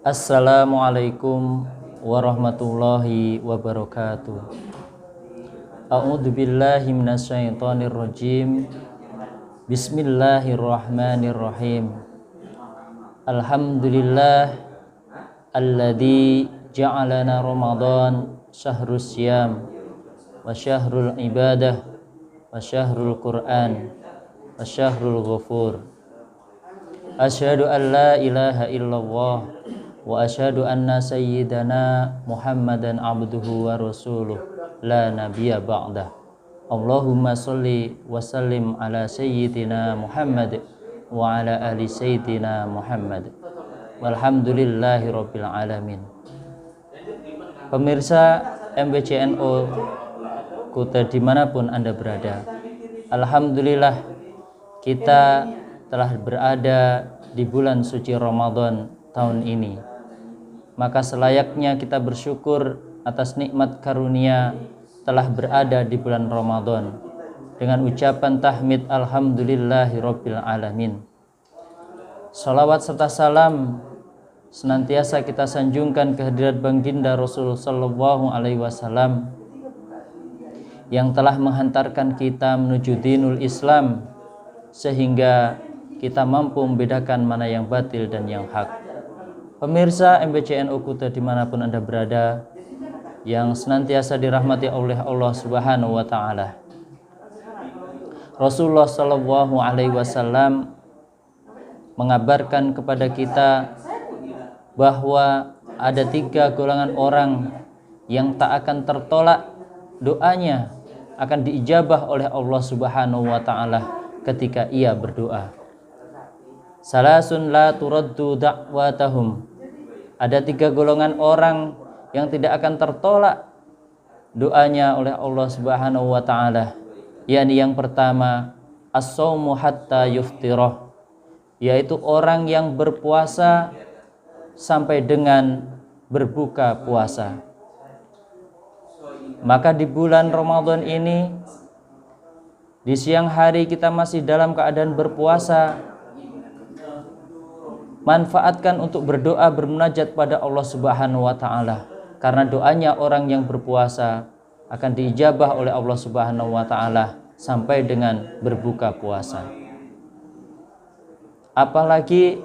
Assalamualaikum warahmatullahi wabarakatuh. A'udzu billahi minasyaitonir rajim. Bismillahirrahmanirrahim. Alhamdulillah alladzi ja'alana Ramadan syahrus syiyam wa syahrul ibadah wa syahrul Qur'an wa syahrul ghafur. Asyhadu an la ilaha illallah wa asyhadu anna sayyidana Muhammadan abduhu wa rasuluh la nabiyya ba'dah. Allahumma sholli wa sallim ala sayyidina Muhammad wa ala ali sayyidina Muhammad. Walhamdulillahi rabbil alamin. Pemirsa MBCNO Kuta dimanapun Anda berada, alhamdulillah kita telah berada di bulan suci Ramadan tahun ini. Maka selayaknya kita bersyukur atas nikmat karunia telah berada di bulan Ramadan dengan ucapan tahmid alhamdulillahi rabbil alamin. Salawat serta salam senantiasa kita sanjungkan kehadirat baginda Rasul sallallahu alaihi wasallam yang telah menghantarkan kita menuju dinul Islam sehingga kita mampu membedakan mana yang batil dan yang hak. Pemirsa MBCNO Kuta dimanapun Anda berada, yang senantiasa dirahmati oleh Allah Subhanahu wa Ta'ala, Rasulullah Sallallahu Alaihi Wasallam mengabarkan kepada kita bahwa ada 3 golongan orang yang tak akan tertolak doanya, akan diijabah oleh Allah Subhanahu wa Ta'ala ketika ia berdoa. Salasun la turaddu da'watahum. Ada 3 golongan orang yang tidak akan tertolak doanya oleh Allah Subhanahu wa Ta'ala, yakni yang pertama as-shaumu hatta yuftirah, yaitu orang yang berpuasa sampai dengan berbuka puasa. Maka di bulan Ramadan ini, di siang hari kita masih dalam keadaan berpuasa, manfaatkan untuk berdoa, bermunajat pada Allah Subhanahu wa Ta'ala, karena doanya orang yang berpuasa akan diijabah oleh Allah Subhanahu wa Ta'ala sampai dengan berbuka puasa. Apalagi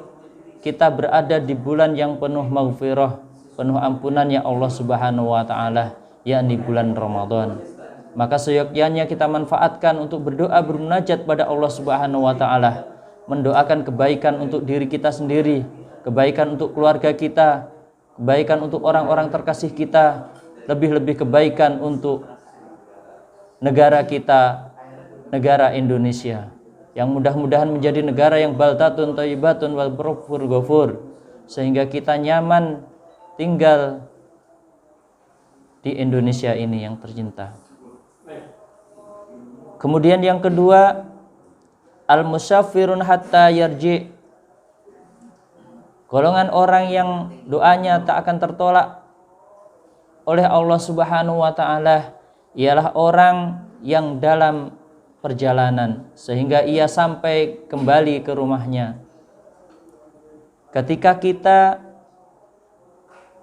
kita berada di bulan yang penuh maghfirah, penuh ampunannya Allah Subhanahu wa Ta'ala, yakni bulan Ramadan. Maka seyogyanya kita manfaatkan untuk berdoa, bermunajat pada Allah Subhanahu wa Ta'ala, mendoakan kebaikan untuk diri kita sendiri, kebaikan untuk keluarga kita, kebaikan untuk orang-orang terkasih kita, lebih-lebih kebaikan untuk negara kita, negara Indonesia, yang mudah-mudahan menjadi negara yang baldatun thayyibatun wal barokahul ghafur, sehingga kita nyaman tinggal di Indonesia ini yang tercinta. Kemudian yang kedua, al-musyafirun hatta yarji, golongan orang yang doanya tak akan tertolak oleh Allah Subhanahu wa Ta'ala ialah orang yang dalam perjalanan sehingga ia sampai kembali ke rumahnya. Ketika kita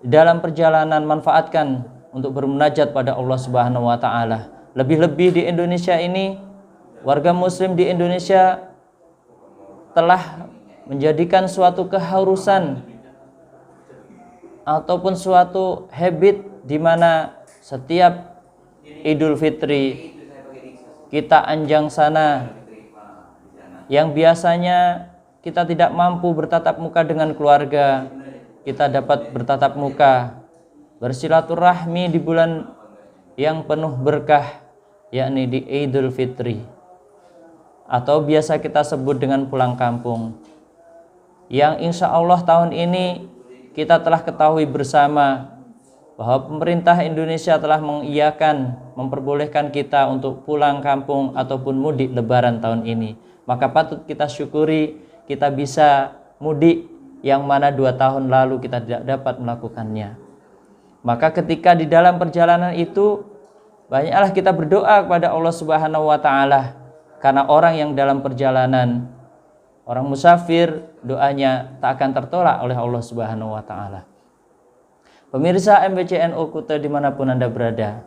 dalam perjalanan, manfaatkan untuk bermunajat pada Allah Subhanahu wa Ta'ala. Lebih-lebih di Indonesia ini, warga muslim di Indonesia telah menjadikan suatu keharusan ataupun suatu habit di mana setiap Idul Fitri kita anjang sana, yang biasanya kita tidak mampu bertatap muka dengan keluarga, kita dapat bertatap muka, bersilaturahmi di bulan yang penuh berkah, yakni di Idul Fitri, atau biasa kita sebut dengan pulang kampung, yang insya Allah tahun ini kita telah ketahui bersama bahwa pemerintah Indonesia telah mengiyakan, memperbolehkan kita untuk pulang kampung ataupun mudik lebaran tahun ini. Maka patut kita syukuri kita bisa mudik, yang mana 2 tahun lalu kita tidak dapat melakukannya. Maka ketika di dalam perjalanan itu, banyaklah kita berdoa kepada Allah Subhanahu wa Ta'ala, karena orang yang dalam perjalanan Orang musafir doanya tak akan tertolak oleh Allah Subhanahu wa taala. Pemirsa MBCNU Kuta dimanapun Anda berada.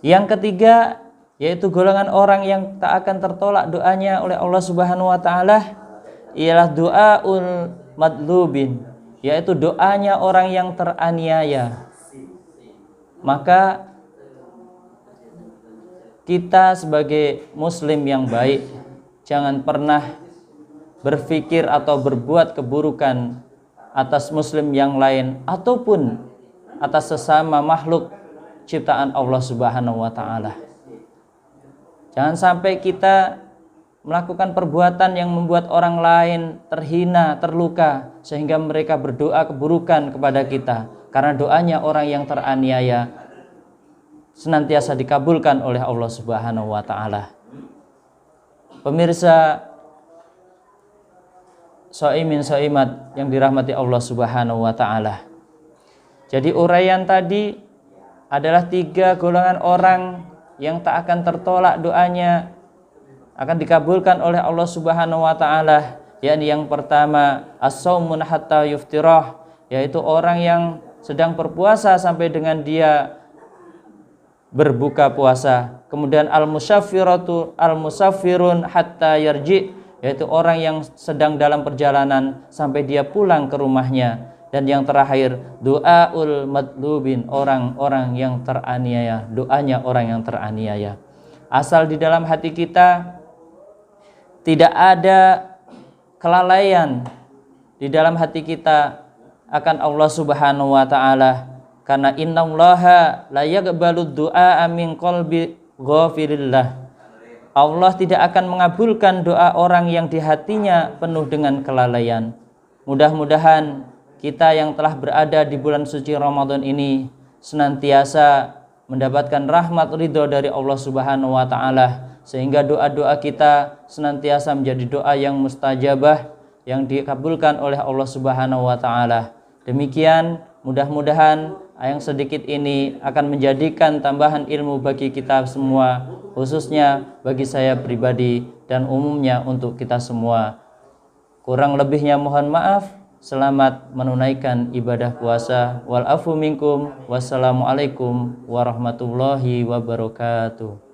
Yang ketiga yaitu golongan orang yang tak akan tertolak doanya oleh Allah Subhanahu wa taala ialah doaul madlubin, yaitu doanya orang yang teraniaya. Maka kita sebagai muslim yang baik jangan pernah berpikir atau berbuat keburukan atas muslim yang lain ataupun atas sesama makhluk ciptaan Allah Subhanahu wa taala. Jangan sampai kita melakukan perbuatan yang membuat orang lain terhina, terluka sehingga mereka berdoa keburukan kepada kita, karena doanya orang yang teraniaya senantiasa dikabulkan oleh Allah Subhanahu wa taala. Pemirsa shaimin shaimat yang dirahmati Allah Subhanahu wa taala. Jadi uraian tadi adalah 3 golongan orang yang tak akan tertolak doanya, akan dikabulkan oleh Allah Subhanahu wa taala. Yakni yang pertama as-saumun hatta yuftirah, yaitu orang yang sedang berpuasa sampai dengan dia berbuka puasa. Kemudian al-musafirun hatta yarji, yaitu orang yang sedang dalam perjalanan sampai dia pulang ke rumahnya. Dan yang terakhir doaul madlubin, orang-orang yang teraniaya, doanya orang yang teraniaya. Asal di dalam hati kita tidak ada kelalaian di dalam hati kita akan Allah Subhanahu wa taala, karena innallaha la yaqbalu du'a min qalbi ghafirillah. Allah tidak akan mengabulkan doa orang yang di hatinya penuh dengan kelalaian. Mudah-mudahan kita yang telah berada di bulan suci Ramadan ini senantiasa mendapatkan rahmat ridho dari Allah Subhanahu wa taala, sehingga doa-doa kita senantiasa menjadi doa yang mustajabah, yang dikabulkan oleh Allah Subhanahu wa taala. Demikian, mudah-mudahan yang sedikit ini akan menjadikan tambahan ilmu bagi kita semua, khususnya bagi saya pribadi dan umumnya untuk kita semua. Kurang lebihnya mohon maaf. Selamat menunaikan ibadah puasa. Wal afu minkum. Wassalamualaikum warahmatullahi wabarakatuh.